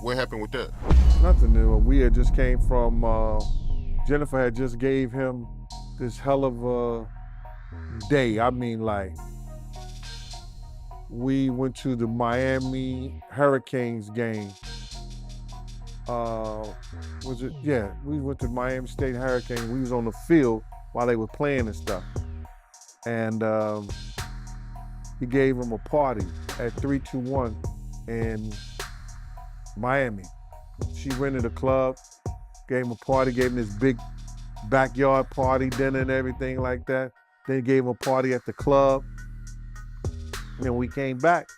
What happened with that? Nothing new. We had just came from, Jennifer had just gave him this hell of a day. I mean, like, we went to the Miami Hurricanes game. Was it? Yeah, we went to Miami State Hurricane. We was on the field while they were playing and stuff. And he gave him a party at 321 in Miami. She rented a club, gave him a party, gave him this big backyard party, dinner and everything like that. Then gave him a party at the club. And then we came back.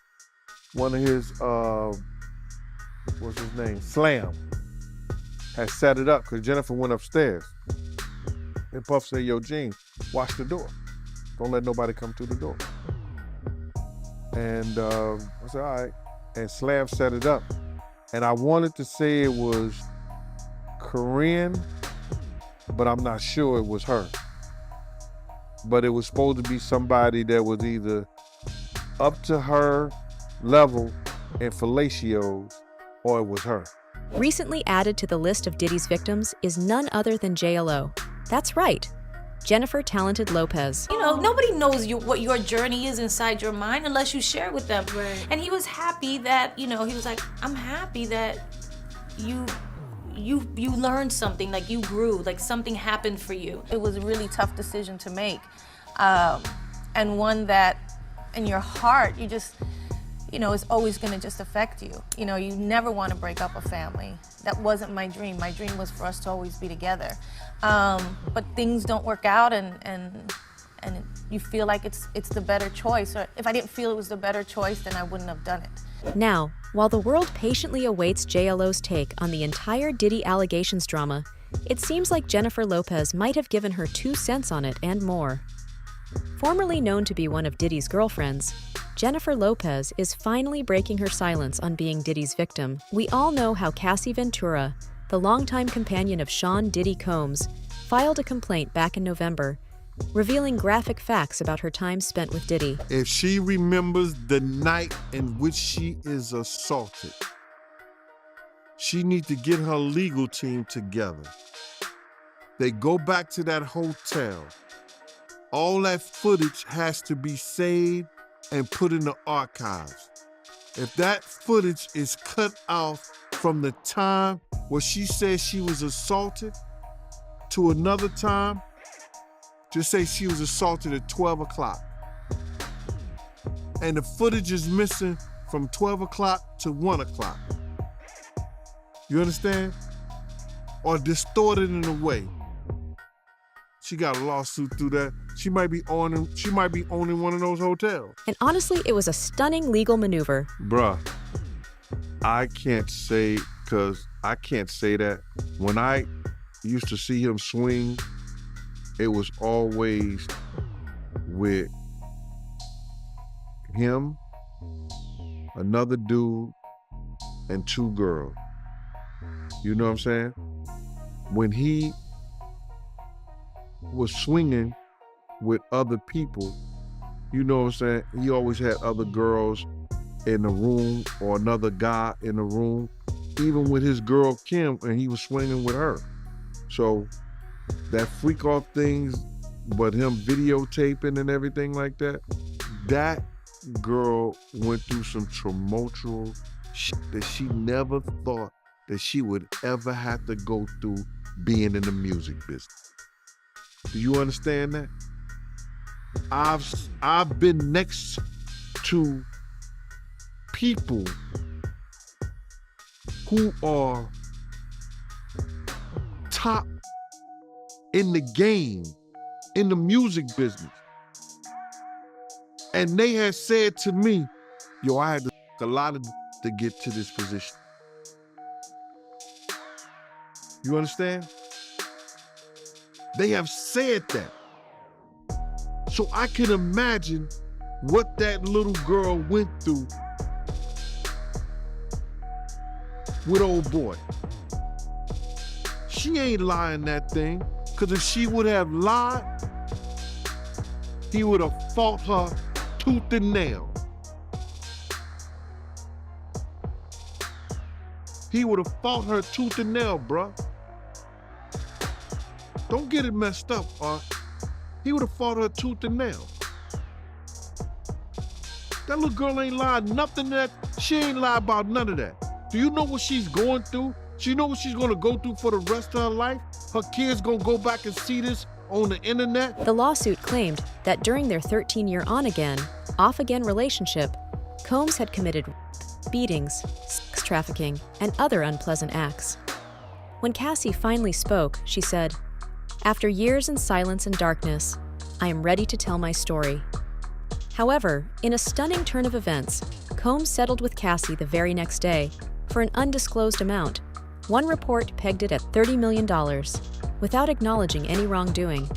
One of his, what's his name? Slam had set it up because Jennifer went upstairs. And Puff said, yo, Gene, watch the door. Don't let nobody come through the door. And I said, all right. And Slam set it up. And I wanted to say it was Korean, but I'm not sure it was her. But it was supposed to be somebody that was either up to her level in fellatios, or it was her. Recently added to the list of Diddy's victims is none other than JLO. That's right, Jennifer Talented Lopez. You know, nobody knows what your journey is inside your mind unless you share it with them. Right. And he was happy that, you know, he was like, I'm happy that you learned something, like you grew, like something happened for you. It was a really tough decision to make, and one that in your heart, you just, you know, it's always gonna just affect you. You know, you never wanna break up a family. That wasn't my dream. My dream was for us to always be together. But things don't work out and you feel like it's the better choice. Or if I didn't feel it was the better choice, then I wouldn't have done it. Now, while the world patiently awaits JLO's take on the entire Diddy allegations drama, it seems like Jennifer Lopez might have given her 2 cents on it and more. Formerly known to be one of Diddy's girlfriends, Jennifer Lopez is finally breaking her silence on being Diddy's victim. We all know how Cassie Ventura, the longtime companion of Sean Diddy Combs, filed a complaint back in November, revealing graphic facts about her time spent with Diddy. If she remembers the night in which she is assaulted, she needs to get her legal team together. They go back to that hotel. All that footage has to be saved and put in the archives. If that footage is cut off from the time where she says she was assaulted to another time, just say she was assaulted at 12 o'clock. And the footage is missing from 12 o'clock to 1 o'clock. You understand? Or distorted in a way. She got a lawsuit through that. She might be owning one of those hotels. And honestly, it was a stunning legal maneuver. Bruh, I can't say, because I can't say that. When I used to see him swing, it was always with him, another dude, and 2 girls. You know what I'm saying? When he was swinging with other people, you know what I'm saying? He always had other girls in the room or another guy in the room, even with his girl Kim, and he was swinging with her. So that freak off things, but him videotaping and everything like that, that girl went through some tumultuous shit that she never thought that she would ever have to go through being in the music business. Do you understand that? I've been next to people who are top in the game, in the music business. And they had said to me, yo, I had to a lot to get to this position. You understand? They have said that. So I can imagine what that little girl went through with old boy. She ain't lying that thing, because if she would have lied, he would have fought her tooth and nail. he would have fought her tooth and nail, bruh. Don't get it messed up, he would have fought her tooth and nail. That little girl ain't lied nothing that, she ain't lied about none of that. Do you know what she's going through? Do you know what she's gonna go through for the rest of her life? Her kids gonna go back and see this on the internet? The lawsuit claimed that during their 13-year on-again, off-again relationship, Combs had committed rape, beatings, sex trafficking, and other unpleasant acts. When Cassie finally spoke, she said, "After years in silence and darkness, I am ready to tell my story." However, in a stunning turn of events, Combs settled with Cassie the very next day for an undisclosed amount. One report pegged it at $30 million, without acknowledging any wrongdoing.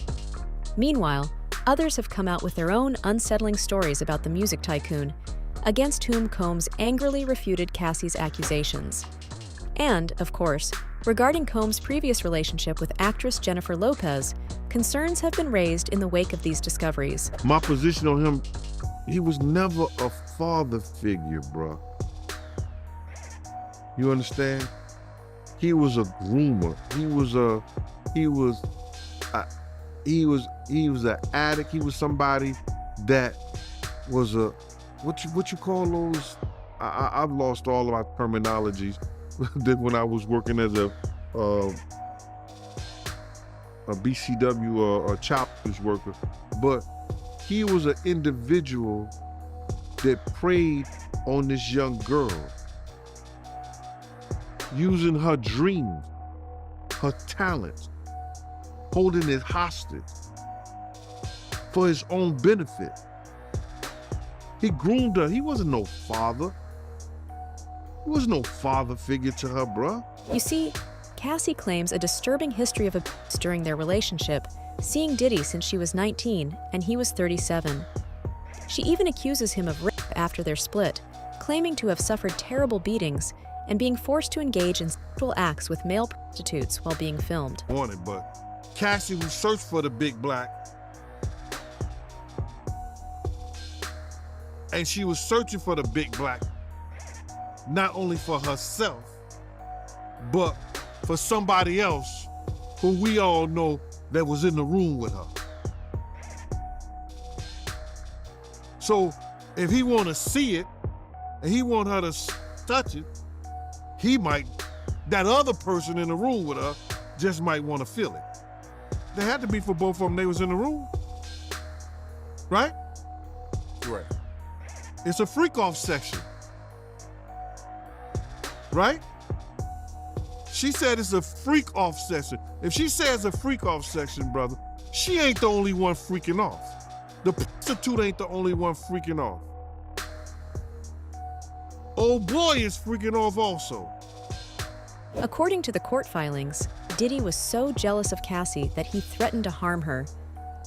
Meanwhile, others have come out with their own unsettling stories about the music tycoon, against whom Combs angrily refuted Cassie's accusations. And, of course, regarding Combs' previous relationship with actress Jennifer Lopez, concerns have been raised in the wake of these discoveries. My position on him, he was never a father figure, bruh. You understand? He was a groomer. He was an addict. He was somebody that was a, what you call those? I've lost all of my terminologies when I was working as a BCW or choppers worker, but he was an individual that preyed on this young girl, using her dreams, her talents, holding it hostage for his own benefit. He groomed her. He wasn't no father. He was no father figure to her, bruh. You see, Cassie claims a disturbing history of abuse during their relationship, seeing Diddy since she was 19 and he was 37. She even accuses him of rape after their split, claiming to have suffered terrible beatings and being forced to engage in sexual acts with male prostitutes while being filmed. Wanted, but Cassie who searched for the big black, and she was searching for the big black, not only for herself, but for somebody else who we all know that was in the room with her. So if he want to see it and he want her to touch it, he might, that other person in the room with her just might want to feel it. They had to be for both of them, they was in the room. Right? Right. It's a freak-off section. Right? She said it's a freak-off section. If she says a freak-off section, brother, she ain't the only one freaking off. The prostitute ain't the only one freaking off. Old boy is freaking off also. According to the court filings, Diddy was so jealous of Cassie that he threatened to harm her.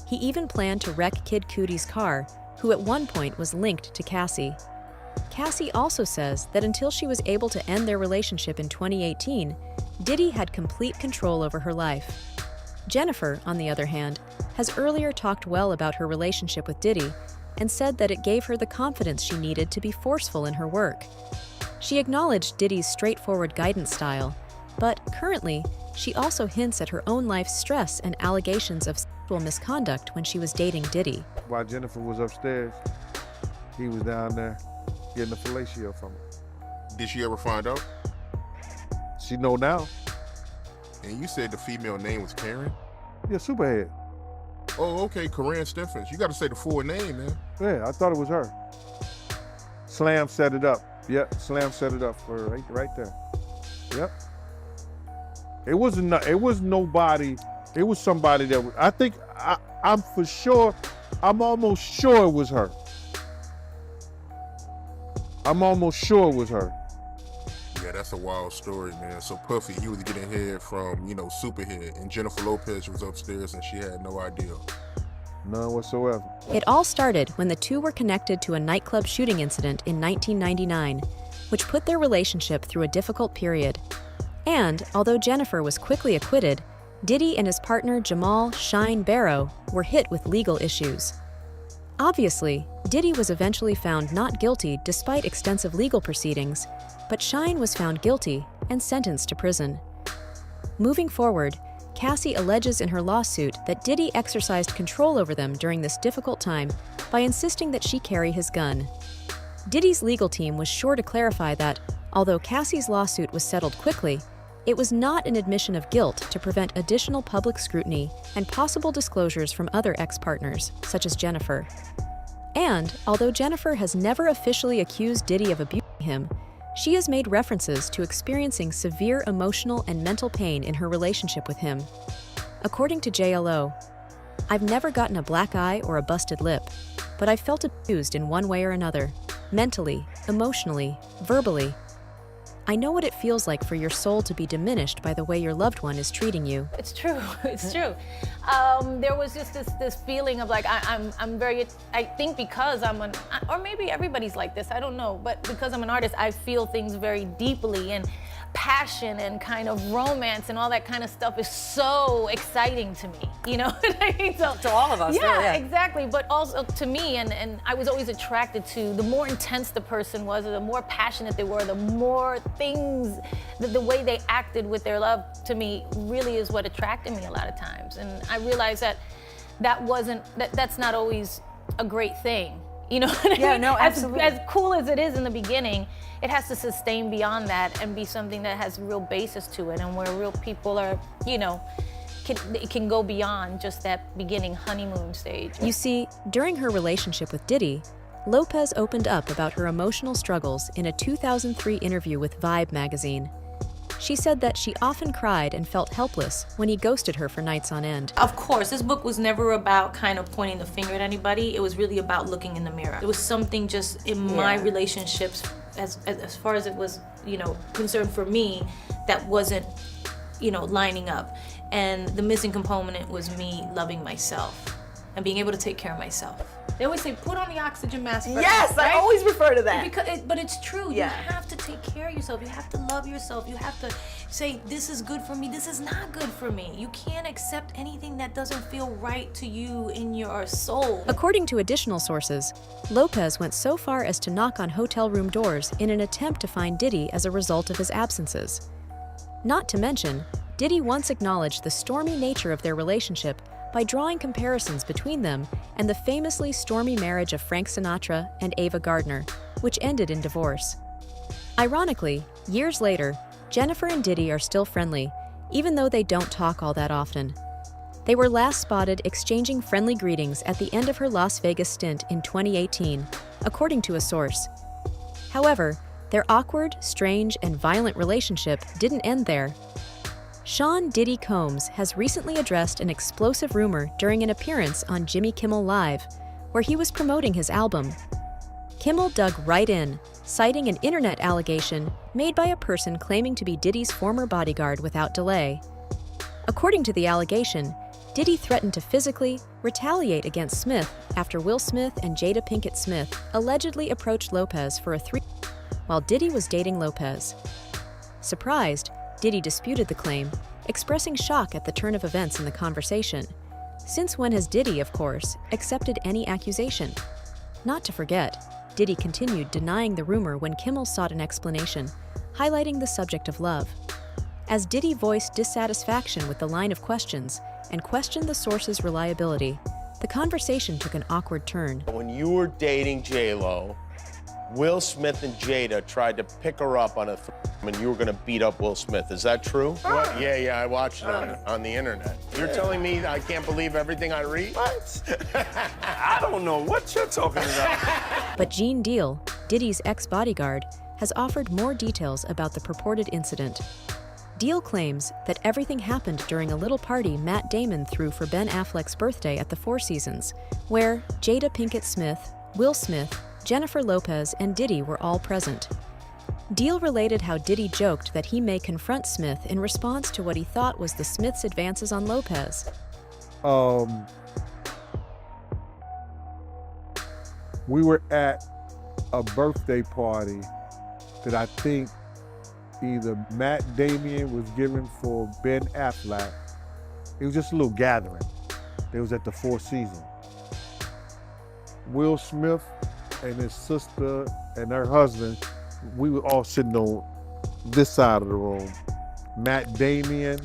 He even planned to wreck Kid Cudi's car, who at one point was linked to Cassie. Cassie also says that until she was able to end their relationship in 2018, Diddy had complete control over her life. Jennifer, on the other hand, has earlier talked well about her relationship with Diddy and said that it gave her the confidence she needed to be forceful in her work. She acknowledged Diddy's straightforward guidance style, but currently, she also hints at her own life's stress and allegations of sexual misconduct when she was dating Diddy. While Jennifer was upstairs, he was down there getting a fellatio from her. Did she ever find out? She know now. And you said the female name was Karen? Yeah, Superhead. Oh, okay, Corinne Steffens. You got to say the full name, man. Yeah, I thought it was her. Slam set it up. Yep, Slam set it up for her right there. Yep. It wasn't. It was nobody. It was somebody that was. I think. I'm for sure. I'm almost sure it was her. I'm almost sure it was her. Yeah, that's a wild story, man. So Puffy, he was getting head from, Superhead, and Jennifer Lopez was upstairs and she had no idea. None whatsoever. It all started when the two were connected to a nightclub shooting incident in 1999, which put their relationship through a difficult period. And, although Jennifer was quickly acquitted, Diddy and his partner Jamal "Shine" Barrow were hit with legal issues. Obviously, Diddy was eventually found not guilty despite extensive legal proceedings, but Shine was found guilty and sentenced to prison. Moving forward, Cassie alleges in her lawsuit that Diddy exercised control over them during this difficult time by insisting that she carry his gun. Diddy's legal team was sure to clarify that, although Cassie's lawsuit was settled quickly, it was not an admission of guilt to prevent additional public scrutiny and possible disclosures from other ex-partners, such as Jennifer. And, although Jennifer has never officially accused Diddy of abusing him, she has made references to experiencing severe emotional and mental pain in her relationship with him. According to JLO, "I've never gotten a black eye or a busted lip, but I've felt abused in one way or another, mentally, emotionally, verbally. I know what it feels like for your soul to be diminished by the way your loved one is treating you." It's true. It's true. There was just this feeling of like I'm very. I think because or maybe everybody's like this. I don't know. But because I'm an artist, I feel things very deeply, and passion and kind of romance and all that kind of stuff is so exciting to me. You know what I mean? So, To all of us, yeah, really, yeah. exactly. But also to me, and I was always attracted to the more intense the person was, or the more passionate they were, the more things, the way they acted with their love to me really is what attracted me a lot of times. And I realized that that's not always a great thing. You know what I Yeah, mean? no, absolutely. As cool as it is in the beginning, it has to sustain beyond that and be something that has real basis to it, and where real people are, it can go beyond just that beginning honeymoon stage. You see, during her relationship with Diddy, Lopez opened up about her emotional struggles in a 2003 interview with Vibe magazine. She said that she often cried and felt helpless when he ghosted her for nights on end. Of course, this book was never about kind of pointing the finger at anybody. It was really about looking in the mirror. It was something just in my relationships, as far as it was, concerned for me, that wasn't, lining up. And the missing component was me loving myself and being able to take care of myself. They always say, put on the oxygen mask first. Yes, right? I always refer to that. But it's true. Yeah. You have to take care of yourself. You have to love yourself. You have to say, this is good for me. This is not good for me. You can't accept anything that doesn't feel right to you in your soul. According to additional sources, Lopez went so far as to knock on hotel room doors in an attempt to find Diddy as a result of his absences. Not to mention, Diddy once acknowledged the stormy nature of their relationship by drawing comparisons between them and the famously stormy marriage of Frank Sinatra and Ava Gardner, which ended in divorce. Ironically, years later, Jennifer and Diddy are still friendly, even though they don't talk all that often. They were last spotted exchanging friendly greetings at the end of her Las Vegas stint in 2018, according to a source. However, their awkward, strange, and violent relationship didn't end there. Sean Diddy Combs has recently addressed an explosive rumor during an appearance on Jimmy Kimmel Live, where he was promoting his album. Kimmel dug right in, citing an internet allegation made by a person claiming to be Diddy's former bodyguard without delay. According to the allegation, Diddy threatened to physically retaliate against Smith after Will Smith and Jada Pinkett Smith allegedly approached Lopez for a threesome while Diddy was dating Lopez. Surprised, Diddy disputed the claim, expressing shock at the turn of events in the conversation. Since when has Diddy, of course, accepted any accusation? Not to forget, Diddy continued denying the rumor when Kimmel sought an explanation, highlighting the subject of love. As Diddy voiced dissatisfaction with the line of questions and questioned the source's reliability, the conversation took an awkward turn. When you were dating J-Lo, Will Smith and Jada tried to pick her up on and you were gonna beat up Will Smith. Is that true? What? Yeah, I watched it on the internet. You're telling me I can't believe everything I read? What? I don't know what you're talking about. But Gene Deal, Diddy's ex-bodyguard, has offered more details about the purported incident. Deal claims that everything happened during a little party Matt Damon threw for Ben Affleck's birthday at the Four Seasons, where Jada Pinkett Smith, Will Smith, Jennifer Lopez, and Diddy were all present. Deal related how Diddy joked that he may confront Smith in response to what he thought was the Smiths' advances on Lopez. We were at a birthday party that I think either Matt Damien was giving for Ben Affleck. It was just a little gathering. It was at the Four Seasons. Will Smith and his sister and her husband, we were all sitting on this side of the room. Matt Damon,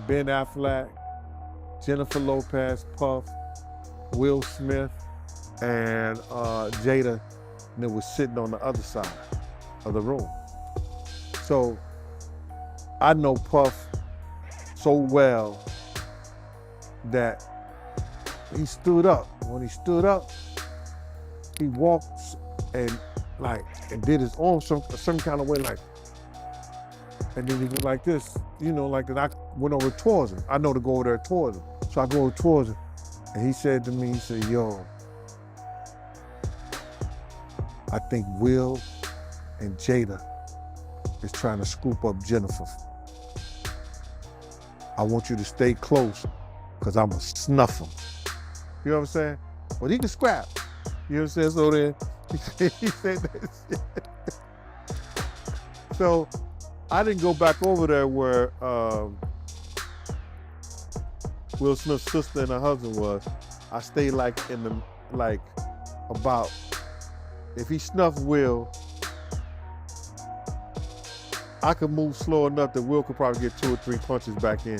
Ben Affleck, Jennifer Lopez, Puff, Will Smith, and Jada, and it was sitting on the other side of the room. So I know Puff so well that he stood up. When he stood up, he walked and did his arm some kind of way, like, and then he went like this, you know, like, and I went over towards him. I know to go over there towards him. So I go over towards him, and he said to me, he said, yo, I think Will and Jada is trying to scoop up Jennifer. I want you to stay close, because I'm going to snuff him. You know what I'm saying? Well, he can scrap. You know what I'm saying? So then, he said that shit. So I didn't go back over there where Will Smith's sister and her husband was. I stayed about, if he snuffed Will, I could move slow enough that Will could probably get 2 or 3 punches back in.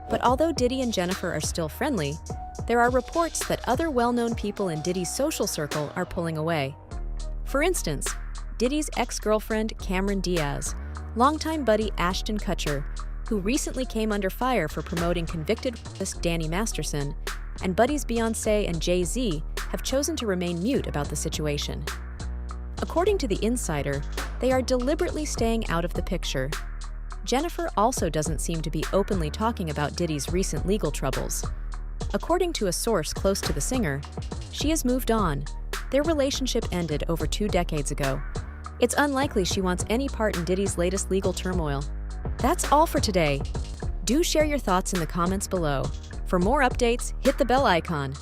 But although Diddy and Jennifer are still friendly, there are reports that other well-known people in Diddy's social circle are pulling away. For instance, Diddy's ex-girlfriend Cameron Diaz, longtime buddy Ashton Kutcher, who recently came under fire for promoting convicted rapist Danny Masterson, and buddies Beyoncé and Jay-Z have chosen to remain mute about the situation. According to The Insider, they are deliberately staying out of the picture. Jennifer also doesn't seem to be openly talking about Diddy's recent legal troubles. According to a source close to the singer, she has moved on. Their relationship ended over 2 decades ago. It's unlikely she wants any part in Diddy's latest legal turmoil. That's all for today. Do share your thoughts in the comments below. For more updates, hit the bell icon.